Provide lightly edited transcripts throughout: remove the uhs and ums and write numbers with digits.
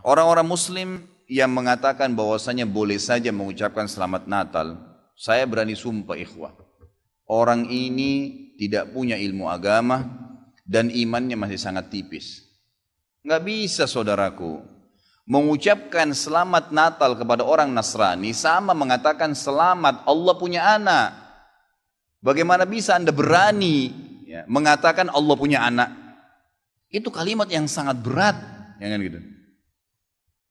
Orang-orang Muslim yang mengatakan bahwasanya boleh saja mengucapkan selamat Natal, saya berani sumpah ikhwah, orang ini tidak punya ilmu agama dan imannya masih sangat tipis. Nggak bisa saudaraku, mengucapkan selamat Natal kepada orang Nasrani sama mengatakan selamat Allah punya anak. Bagaimana bisa Anda berani mengatakan Allah punya anak? Itu kalimat yang sangat berat, ya kan gitu.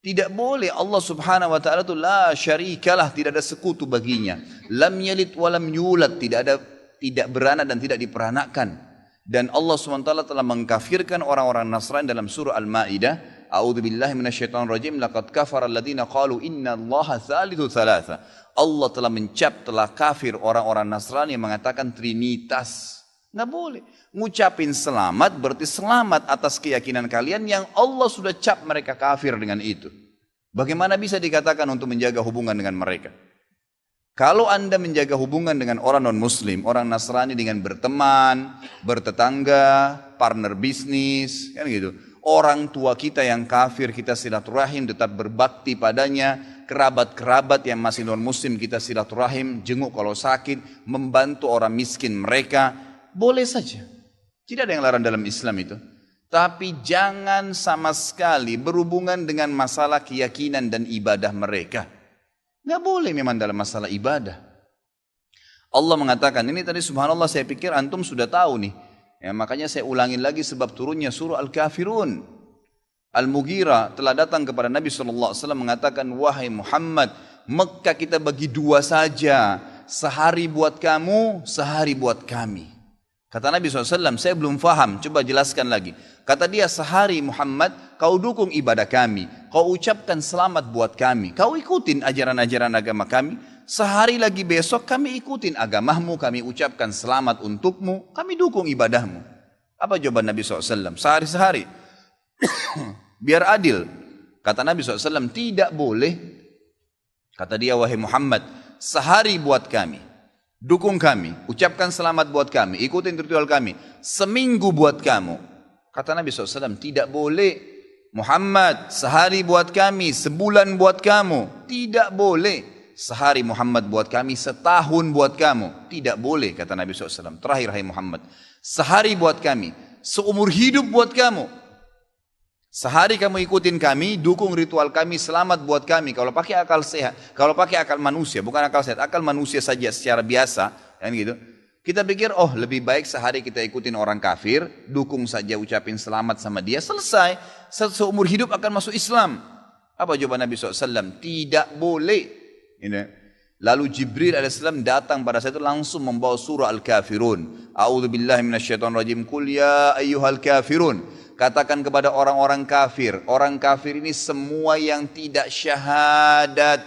Tidak boleh. Allah subhanahu wa ta'ala itu la syarikalah, tidak ada sekutu baginya. Lam yalid walam yulad, tidak beranak dan tidak diperanakkan. Dan Allah subhanahu wa ta'ala telah mengkafirkan orang-orang Nasrani dalam surah Al-Ma'idah. A'udzubillahi minasyaitonirrajim, laqad kafara alladziina qalu innallaha tsalitsu tsalatsa. Allah telah telah kafir orang-orang Nasrani yang mengatakan trinitas. Nggak boleh. Ngucapin selamat berarti selamat atas keyakinan kalian yang Allah sudah cap mereka kafir dengan itu. Bagaimana bisa dikatakan untuk menjaga hubungan dengan mereka? Kalau Anda menjaga hubungan dengan orang non-muslim, orang Nasrani dengan berteman, bertetangga, partner bisnis, kan gitu. Orang tua kita yang kafir kita silaturahim, tetap berbakti padanya. Kerabat-kerabat yang masih non-muslim kita silaturahim, jenguk kalau sakit, membantu orang miskin mereka. Boleh saja. Tidak ada yang larang dalam Islam itu. Tapi jangan sama sekali berhubungan dengan masalah keyakinan dan ibadah mereka. Nggak boleh memang dalam masalah ibadah. Allah mengatakan, ini tadi subhanallah saya pikir antum sudah tahu nih. Ya, makanya saya ulangin lagi sebab turunnya surah Al-Kafirun. Al-Mughirah telah datang kepada Nabi SAW mengatakan, wahai Muhammad, Mekah kita bagi dua saja. Sehari buat kamu, sehari buat kami. Kata Nabi SAW, saya belum faham, coba jelaskan lagi. Kata dia, sehari Muhammad, kau dukung ibadah kami. Kau ucapkan selamat buat kami. Kau ikutin ajaran-ajaran agama kami. Sehari lagi besok kami ikutin agamamu, kami ucapkan selamat untukmu. Kami dukung ibadahmu. Apa jawaban Nabi SAW? Sehari-sehari. Biar adil. Kata Nabi SAW, tidak boleh. Kata dia, wahai Muhammad, sehari buat kami. Dukung kami, ucapkan selamat buat kami, ikutin ritual kami. Seminggu buat kamu. Kata Nabi SAW, tidak boleh. Muhammad, sehari buat kami, sebulan buat kamu. Tidak boleh. Sehari Muhammad buat kami, setahun buat kamu. Tidak boleh, kata Nabi SAW. Terakhir, hai Muhammad, sehari buat kami, seumur hidup buat kamu. Sehari kamu ikutin kami, dukung ritual kami, selamat buat kami. Kalau pakai akal sehat, kalau pakai akal manusia, bukan akal sehat, akal manusia saja secara biasa, kan gitu. Kita pikir, oh lebih baik sehari kita ikutin orang kafir, dukung saja, ucapin selamat sama dia, selesai. Seumur hidup akan masuk Islam. Apa jawaban Nabi SAW? Tidak boleh. Lalu Jibril AS datang pada saat itu langsung membawa surah Al-Kafirun. A'udzubillahi minasyaitonirrajim. Qul ya ayyuhal kafirun. Katakan kepada orang-orang kafir. Orang kafir ini semua yang tidak syahadat.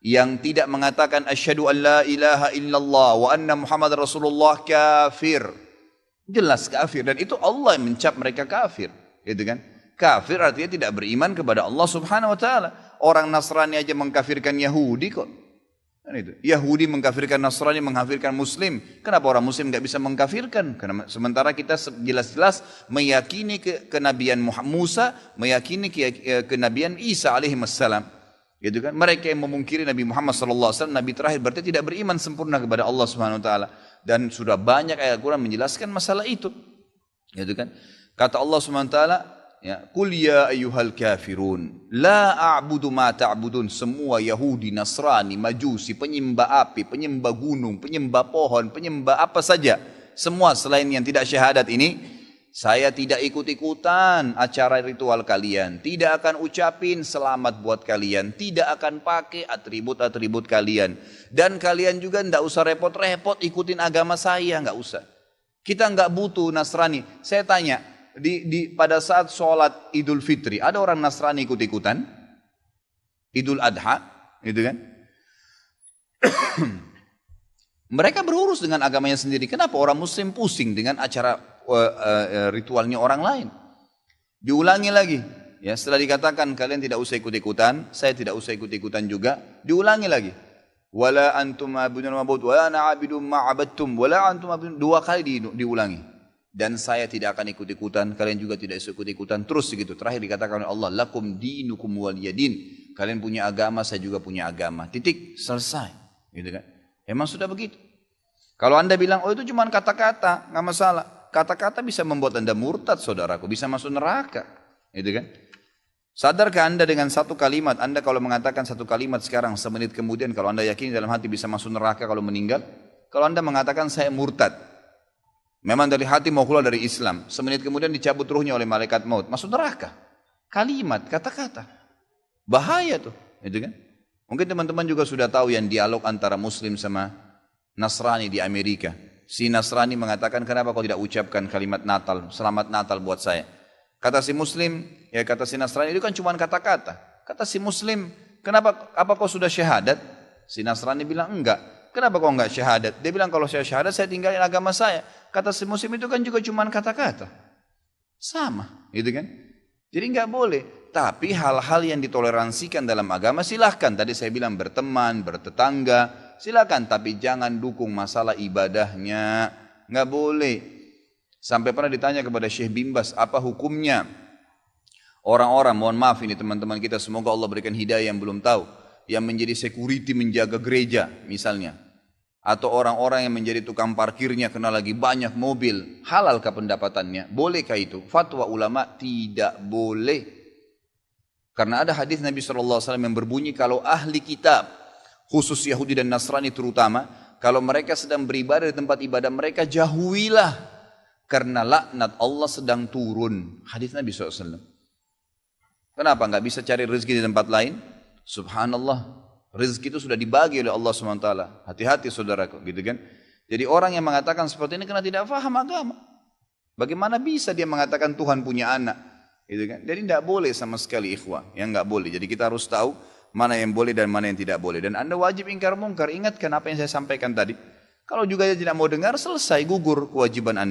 Yang tidak mengatakan asyhadu an la ilaha illallah wa anna Muhammad Rasulullah, kafir. Jelas kafir. Dan itu Allah yang mencap mereka kafir. Gitu kan? Kafir artinya tidak beriman kepada Allah subhanahu wa ta'ala. Orang Nasrani aja mengkafirkan Yahudi kok. Itu. Yahudi mengkafirkan Nasrani, mengkafirkan Muslim. Kenapa orang Muslim nggak bisa mengkafirkan? Karena sementara kita jelas-jelas meyakini kenabian Musa, meyakini kenabian Isa alaihissalam. Gitu kan? Mereka yang memungkiri Nabi Muhammad SAW, Nabi terakhir, berarti tidak beriman sempurna kepada Allah Subhanahu Wa Taala. Dan sudah banyak ayat Quran menjelaskan masalah itu. Gitu kan? Kata Allah Subhanahu Wa Taala, ya, Qul ya ayyuhal kafirun la a'budu ma ta'budun. Semua Yahudi, Nasrani, Majusi, penyembah api, penyembah gunung, penyembah pohon, penyembah apa saja, semua selain yang tidak syahadat ini, saya tidak ikut-ikutan acara ritual kalian, tidak akan ucapin selamat buat kalian, tidak akan pakai atribut-atribut kalian, dan kalian juga tidak usah repot-repot ikutin agama saya, nggak usah. Kita nggak butuh Nasrani. Saya tanya, pada saat sholat Idul Fitri, ada orang Nasrani ikut-ikutan? Idul Adha, gitu kan? Mereka berurus dengan agamanya sendiri. Kenapa orang Muslim pusing dengan acara ritualnya orang lain? Diulangi lagi. Ya, setelah dikatakan kalian tidak usah ikut-ikutan, saya tidak usah ikut-ikutan juga, diulangi lagi. Wala antum ma'budun ma'bud, wala ana 'abidun ma'abadtum, wala antum ma'budun. 2 kali diulangi. dan saya tidak akan ikut-ikutan, kalian juga tidak ikut-ikutan, terus begitu. Terakhir dikatakan oleh Allah, lakum dinukum waliyadin, kalian punya agama, saya juga punya agama, titik, selesai, gitu kan. Emang sudah begitu. Kalau anda bilang, oh itu cuma kata-kata, nggak masalah. Kata-kata bisa membuat anda murtad, saudaraku, bisa masuk neraka, gitu kan. Sadarkah anda dengan satu kalimat, anda kalau mengatakan satu kalimat sekarang, semenit kemudian kalau anda yakin dalam hati bisa masuk neraka kalau meninggal, kalau anda mengatakan saya murtad, memang dari hati mau keluar dari Islam, semenit kemudian dicabut ruhnya oleh malaikat maut, masuk neraka. Kalimat, kata-kata, bahaya tuh, gitu kan. Mungkin teman-teman juga sudah tahu yang dialog antara Muslim sama Nasrani di Amerika. Si Nasrani mengatakan, kenapa kau tidak ucapkan kalimat Natal, selamat Natal buat saya. Kata si Muslim, ya kata si Nasrani, itu kan cuma kata-kata. Kata si Muslim, kenapa, apa kau sudah syahadat? Si Nasrani bilang, enggak. Kenapa kau enggak syahadat? Dia bilang, kalau saya syahadat, saya tinggalin agama saya. Kata si Muslim, itu kan juga cuma kata-kata. Sama, gitu kan? Jadi enggak boleh. Tapi hal-hal yang ditoleransikan dalam agama silahkan. Tadi saya bilang berteman, bertetangga, silahkan. Tapi jangan dukung masalah ibadahnya. Enggak boleh. Sampai pernah ditanya kepada Syekh Bimbas, apa hukumnya orang-orang, mohon maaf ini teman-teman kita, semoga Allah berikan hidayah yang belum tahu, yang menjadi security menjaga gereja misalnya, atau orang-orang yang menjadi tukang parkirnya karena lagi banyak mobil, halalkah pendapatannya? Bolehkah itu? Fatwa ulama tidak boleh. Karena ada hadis Nabi SAW yang berbunyi, kalau ahli kitab, khusus Yahudi dan Nasrani terutama, kalau mereka sedang beribadah di tempat ibadah mereka, jauhilah. Karena laknat Allah sedang turun. Hadis Nabi SAW. Kenapa nggak bisa cari rezeki di tempat lain? Subhanallah. Rezeki itu sudah dibagi oleh Allah SWT. Hati-hati saudaraku, gitu kan? Jadi orang yang mengatakan seperti ini karena tidak faham agama. Bagaimana bisa dia mengatakan Tuhan punya anak? Gitu kan? Jadi tidak boleh sama sekali ikhwah. Yang nggak boleh. Jadi kita harus tahu mana yang boleh dan mana yang tidak boleh. Dan anda wajib ingkar mungkar. Ingatkan apa yang saya sampaikan tadi. Kalau juga dia tidak mau dengar, selesai, gugur kewajiban anda.